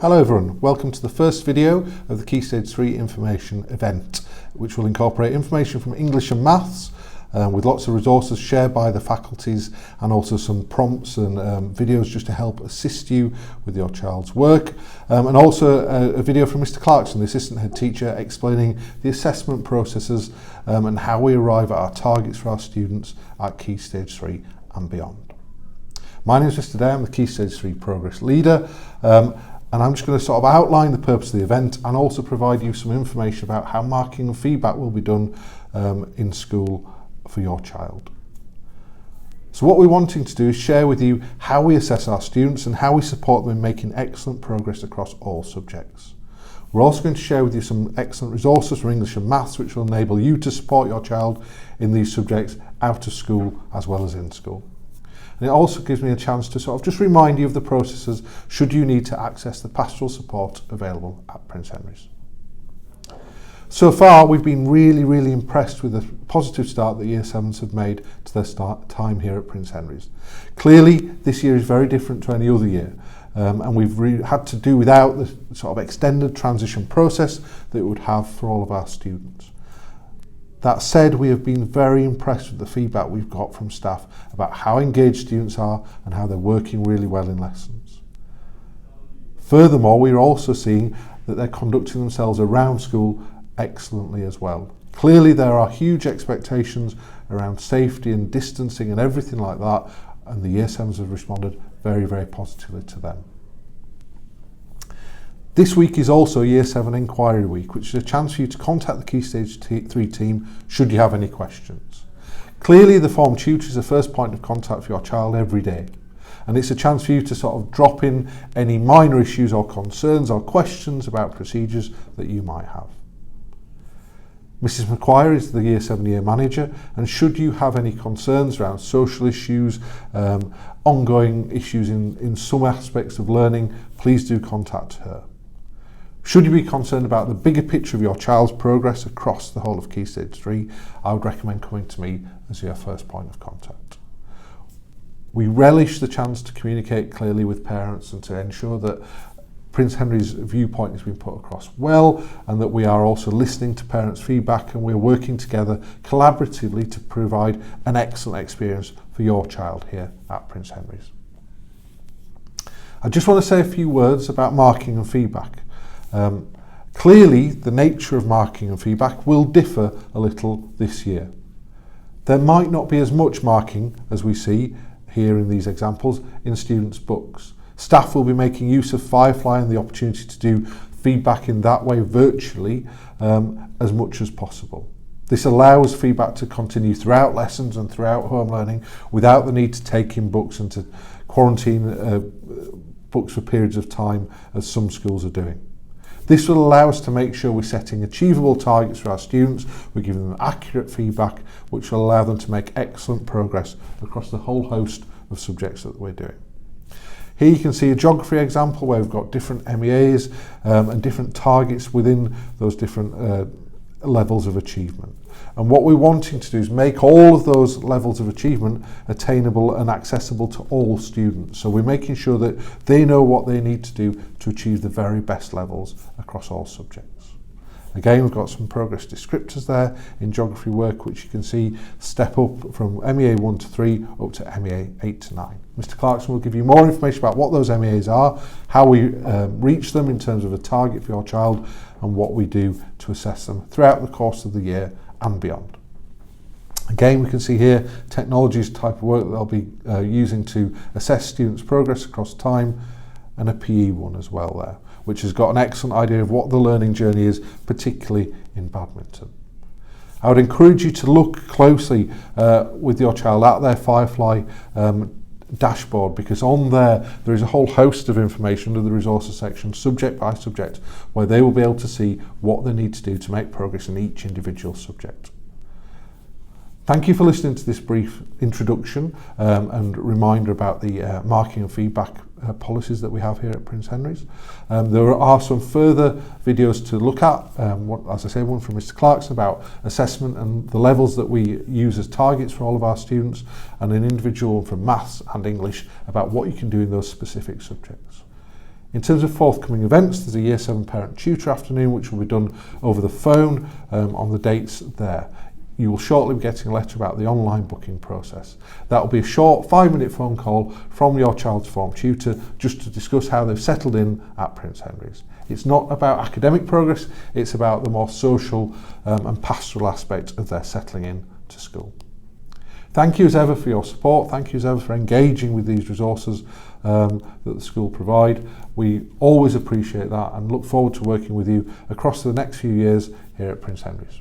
Hello everyone, welcome to the first video of the KS3 information event, which will incorporate information from English and Maths with lots of resources shared by the faculties and also some prompts and videos just to help assist you with your child's work. And also a video from Mr. Clarkson, the assistant head teacher, explaining the assessment processes and how we arrive at our targets for our students at Key Stage 3 and beyond. My name is Mr. Day, I'm the Key Stage 3 Progress Leader. And I'm just going to sort of outline the purpose of the event and also provide you some information about how marking and feedback will be done in school for your child. So what we're wanting to do is share with you how we assess our students and how we support them in making excellent progress across all subjects. We're also going to share with you some excellent resources from English and Maths which will enable you to support your child in these subjects out of school as well as in school. And it also gives me a chance to sort of just remind you of the processes should you need to access the pastoral support available at Prince Henry's. So far, we've been really impressed with the positive start that Year 7s have made to their time here at Prince Henry's. Clearly, this year is very different to any other year, and we've had to do without the sort of extended transition process that it would have for all of our students. That said, we have been very impressed with the feedback we've got from staff about how engaged students are and how they're working really well in lessons. Furthermore, we're also seeing that they're conducting themselves around school excellently as well. Clearly, there are huge expectations around safety and distancing and everything like that, and the Year 7s have responded very positively to them. This week is also Year 7 Inquiry Week, which is a chance for you to contact the Key Stage 3 team should you have any questions. Clearly, the form tutor is the first point of contact for your child every day, and it's a chance for you to sort of drop in any minor issues or concerns or questions about procedures that you might have. Mrs. McQuire is the Year 7 Year Manager, and should you have any concerns around social issues, ongoing issues in some aspects of learning, please do contact her. Should you be concerned about the bigger picture of your child's progress across the whole of Key Stage 3, I would recommend coming to me as your first point of contact. We relish the chance to communicate clearly with parents and to ensure that Prince Henry's viewpoint has been put across well, and that we are also listening to parents' feedback and we're working together collaboratively to provide an excellent experience for your child here at Prince Henry's. I just want to say a few words about marking and feedback. Clearly, the nature of marking and feedback will differ a little this year. There might not be as much marking as we see here in these examples in students' books. Staff will be making use of Firefly and the opportunity to do feedback in that way virtually as much as possible. This allows feedback to continue throughout lessons and throughout home learning without the need to take in books and to quarantine books for periods of time as some schools are doing. This will allow us to make sure we're setting achievable targets for our students, we're giving them accurate feedback, which will allow them to make excellent progress across the whole host of subjects that we're doing. Here you can see a geography example where we've got different MEAs and different targets within those different levels of achievement. And what we're wanting to do is make all of those levels of achievement attainable and accessible to all students. So we're making sure that they know what they need to do to achieve the very best levels across all subjects. Again, we've got some progress descriptors there in geography work, which you can see step up from MEA 1 to 3 up to MEA 8 to 9. Mr. Clarkson will give you more information about what those MEAs are, how we reach them in terms of a target for your child, and what we do to assess them throughout the course of the year and beyond. Again, we can see here technologies type of work that they'll be using to assess students' progress across time, and a PE one as well there, which has got an excellent idea of what the learning journey is, particularly in badminton. I would encourage you to look closely with your child at their Firefly dashboard, because on there is a whole host of information under the resources section, subject by subject, where they will be able to see what they need to do to make progress in each individual subject. Thank you for listening to this brief introduction and reminder about the marking and feedback policies that we have here at Prince Henry's. There are some further videos to look at, as I say, one from Mr. Clarkson about assessment and the levels that we use as targets for all of our students, and an individual from Maths and English about what you can do in those specific subjects. In terms of forthcoming events, there's a Year 7 Parent Tutor Afternoon which will be done over the phone on the dates there. You will shortly be getting a letter about the online booking process. That will be a short 5-minute phone call from your child's form tutor just to discuss how they've settled in at Prince Henry's. It's not about academic progress, it's about the more social and pastoral aspect of their settling in to school. Thank you as ever for your support. Thank you as ever for engaging with these resources that the school provide. We always appreciate that and look forward to working with you across the next few years here at Prince Henry's.